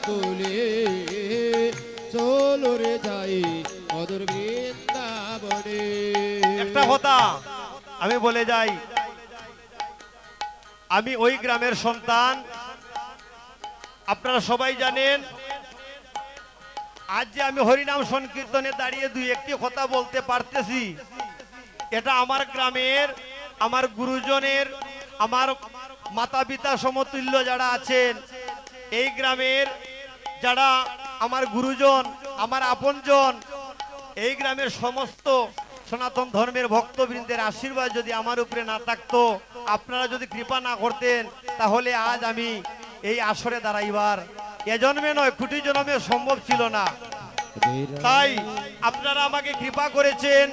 তুলে চলো রে যাই মধুর বৃন্দাবনে। একটা কথা আমি বলে যাই, আমি ওই গ্রামের সন্তান। আপনারা সবাই জানেন, আজ যে আমি হরিনাম সংকীর্তনে দাঁড়িয়ে দুই একটি কথা বলতে পারতেছি, এটা আমার গ্রামের, আমার গুরুজনের, আমার মাতা পিতা সমতুল্য যারা আছেন এই গ্রামের, যারা আমার গুরুজন, আমার আপনজন, এই গ্রামের সমস্ত সনাতন ধর্মের ভক্তবৃন্দের আশীর্বাদ যদি আমার উপরে না থাকতো, আপনারা যদি কৃপা না করতেন, তাহলে আজ আমি এই আসরে দাঁড়াইবার এ জন্মে নয় কোটি জন্মে সম্ভব ছিল না। তাই আপনারা আমাকে কৃপা করেছেন,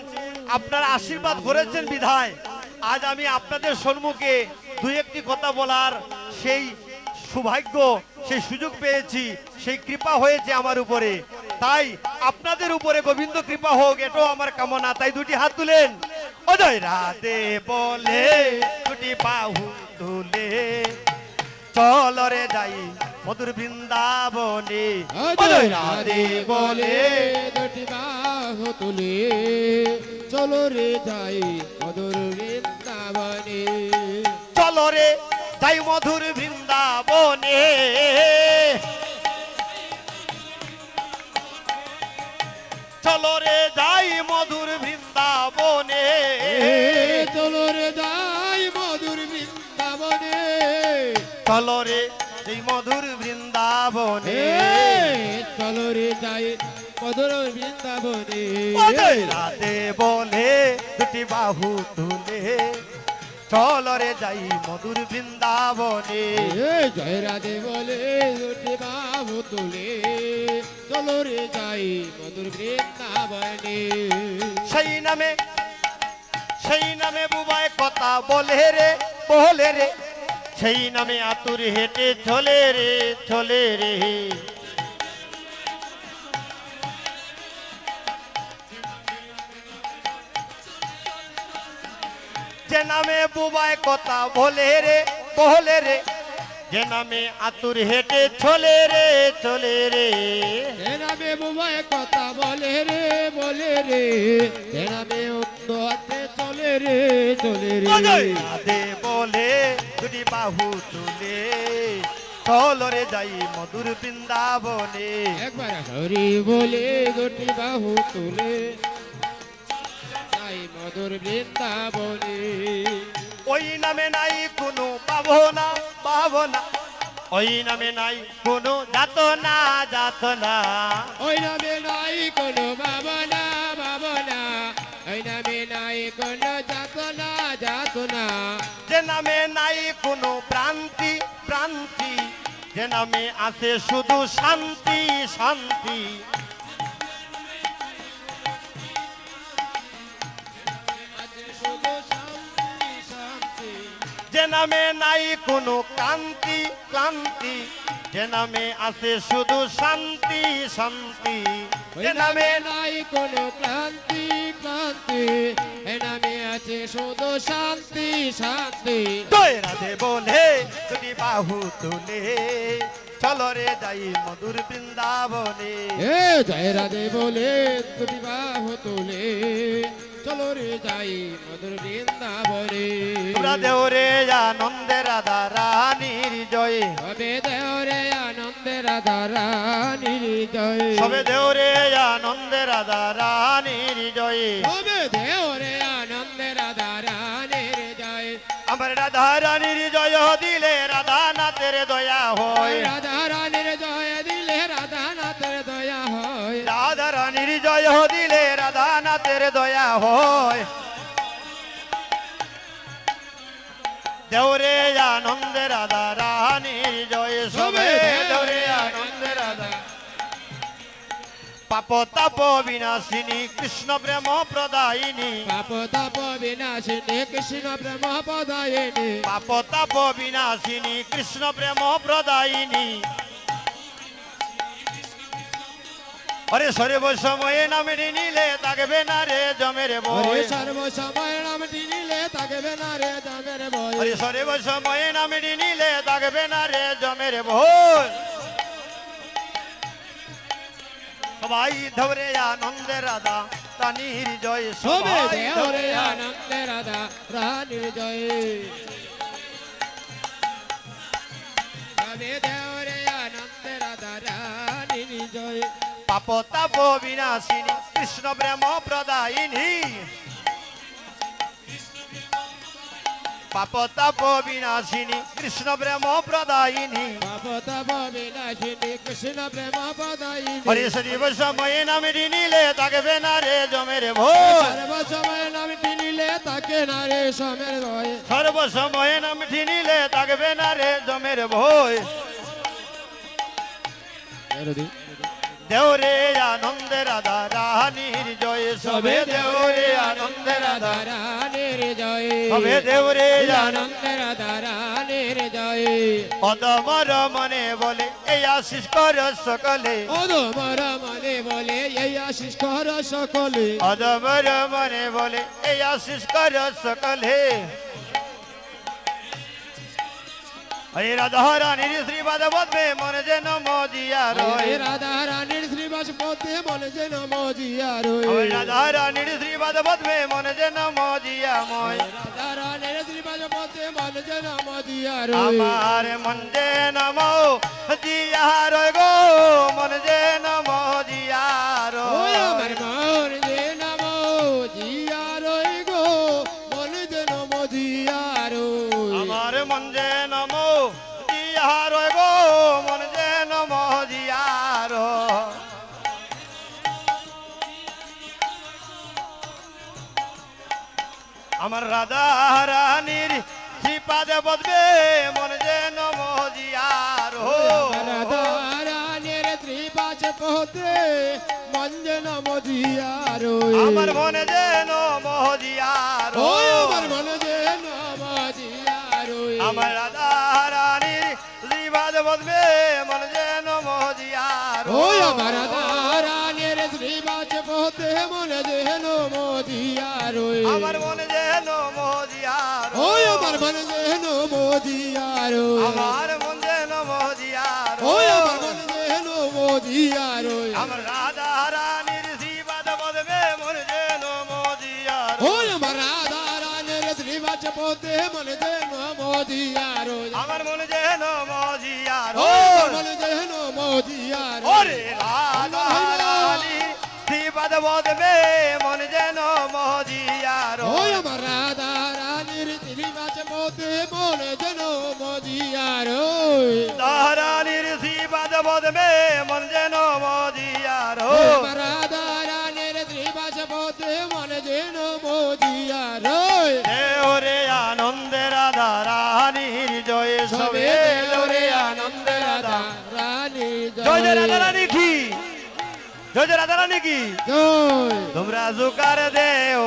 আপনারা আশীর্বাদ করেছেন বিধায় আজ আমি আপনাদের সম্মুখে দুই একটি কথা বলার সেই সৌভাগ্য, সেই সুযোগ পেয়েছি, সেই কৃপা হয়েছে আমার উপরে। তাই আপনাদের উপরে গোবিন্দ কৃপা হোক, এটাও আমার কামনা। তাই দুটি হাত তুলেন, অজয় রাধে বলে দুটি বাহু তুলে চলো রে যাই মধুর বৃন্দাবনে। অজয় রাধে বলে দুটি বাহু তুলে চলো রে যাই মধুর বৃন্দাবনে। চলো রে যাই মধুর বৃন্দাবনে, চলো রে যাই মধুর বৃন্দাবনে, চলো রে যাই মধুর বৃন্দাবনে। চলো রে এই মধুর বৃন্দাবনে, চলো রে যাই মধুর বৃন্দাবনে। অজয় রাধে বলে দুটি বাহু তুলে চলো রে যাই মধুর বৃন্দাবনে। জয় রাধে বলে দুটি বাহু তুলে চলো রে যাই মধুর বৃন্দাবনে। সেই নামে বুবাই কথা বলে রে, বলে রে, সেই নামে আতুর হেঁটে চলে রে, চলে রে। যে নামে বুবাই কথা বলে রে, বলে রে, যে নামে আতুর হেঁটে চলে রে, চলে রে। যে নামে বুবাই কথা বলে রে, বলে রে, যে নামে অন্ধ হাতে চলে রে, চলে রে। অজয় রাধে বলে দুটি বাহু তুলে চলো রে যাই মধুর বৃন্দাবনে। একবার হরি বলে দুটি বাহু তুলে যাই মধুর বৃন্দাবনে। ওই নামে নাই কোনো পাবনা, পাবনা, ওই নামে নাই কোনো যাতনা, যাতনা। ওই নামে নাই কোনো ভাবনা, ভাবনা, ওই নামে নাই কোনো যাতনা, যাতনা। যে নামে নাই কোনো প্রান্তি, প্রান্তি, যে নামে আছে শুধু শান্তি, শান্তি। শুধু শান্তি, শান্তি। যে নামে নাই কোনো ক্লান্তি, ক্লান্তি, যে নামে আছে শুধু শান্তি, শান্তি। ওই যে নামে নামে নাই কোনো ক্লান্তি, ক্লান্তি, এ নামে আছে শুধু শান্তি, শান্তি। জয় রাধে বলে দুটি বাহু তুলে চলো রে যাই মধুর বৃন্দাবনে। এ জয় রাধে বলে দুটি বাহু তুলে চলো রে যাই মধুর বৃন্দাবনে। তোমরা দেও রে আনন্দে রাধা রানীর জয়, সবে দেও রে আনন্দে রাধা রানীর জয়। সবে দেও রে আনন্দে রাধা রানীর জয়। সবে দেও রে আনন্দে রাধা রানীর জয়। আমার রাধা রানীর জয় দিলে রাধা নাথের দয়া হয়, রাধা রানীর জয় দিলে রাধা নাথের দয়া হয়। রাধা রানীর জয় দিলে রাধা নাথের দয়া হয়। দেওরে আনন্দে রাধা রানীর জয়, সবে দেওরে আনন্দে রাধা। পাপ তাপ বিনাশিনী কৃষ্ণ প্রেম প্রদায়িনী, পাপ তাপ বিনাশিনী কৃষ্ণ প্রেম পদায়িনী। পাপ তাপ বিনাশিনী কৃষ্ণ প্রেম প্রদায়িনী। অরে সর্ব সময়ে নামটি নিলে থাকবে না রে জমের বই, সর্ব সময় নামটি নিলে থাকবে না রে জমের বই। অরে সর্ব সময়ে নামটি নিলে থাকবে না রে জমের বই। সবাই ধরে আনন্দে রাধা রানীর জয় সবে সবাই দেওরে ধরে আনন্দে রাধা রানীর জয় সবে দেওরে আনন্দে রাধা রানীর জয় পাপ তাপ বিনাশিনী কৃষ্ণ প্রেম প্রদায়িনী পাপ তাপ বিনাশিনী কৃষ্ণ প্রেম প্রদায়িনী পাপ তাপ বিনাশিনী কৃষ্ণ প্রেম পদায়িনী হরি শ্রীব সময়ে নামটি নিলে থাকবে না রে জমের ভোজ সর্ব সময় নামটি নিলে তাকে না রে সমের ভয় সর্ব সময়ে নামটি নিলে থাকবে না রে জমের ভোজ দেওরে আনন্দে রাধা রানীর জয় সবে দেওরে আনন্দে রাধা রানীর জয় সবে দেওরে আনন্দ আনন্দে রাধা রানীর জয় অদমর মনে বলে এই আশিস কর সকলে অদমর মনে বলে এই আশিস কর সকলে অদমর মনে বলে এই আশিস কর সকলে হরে রাধা রানীর শ্রীবাদ বদবে মনে যেন মজিয়া রয় হরে রাধা রানীর শ্রীবাস পথে মনে যেন মজিয়া রয় হরে রাধা রানীর শ্রীবাদ বদবে মনে যেন মজিয়া ময় রাধা রানীর শ্রীবাস পথে মনে যেন মজিয়া রয় আমার মন যেন মজিয়া রয় গো মন যেন মজিয়া ওই আমার রয় মন যেন মজিয়া রয় গো মনে যেন মজিয়া রয় আমার মন যেন মজিয়া রয় গো মন যেন মজিয়া রয় আমার রাধা রানীর শ্রীপাদে বদবে মন যেন মজিয়ার রাধা রানীর শ্রীবাস পথে মন যেন মজিয়া রয় আমার মনে যেন মজিয়ার ওই আমার মনে যেন মজিয়া রয় আমার রাধা রানীর শ্রীপাদে বদবে মন যেন মজিয়ার ওই আমার রাধা রানীর শ্রীবাস পথে মনে যেন মজিয়া রয় আমার মনে যেন মজিয়ার ওই আমার মনে যেন মজিয়া রয় আমার মন যেন মজিয়ার ওই আমার মনে যেন মজিয়া রয় আমার রাধা রানীর শ্রীপাদে বদবে মন যেন মজিয়ার ওই আমার রাধা রানীর শ্রীবাস পথে মনে যেন মজিয়া রয় আমার মনে যেন মজিয়ার ও মনে যেন মজিয়া ওরে রয় রাধা রানী শ্রীপাদ বদবে মন যেন মজিয়ার ওই আমার রাধা রানীর শ্রীবাস পথে মনে যেন মজিয়া রয় রানীর শ্রীপাদ বদবে মন যেন মজিয়ার আমার রাধা রানীর শ্রীবাস পথে মনে যেন মজিয়া রয় ওরে আনন্দে রাধা রানীর জয় সবে সবে ওরে আনন্দে রাধা রানী জয় জয় রাধা রানী কি জয় জয় রাধা রানী কি জয় তোমরা জোকার দেও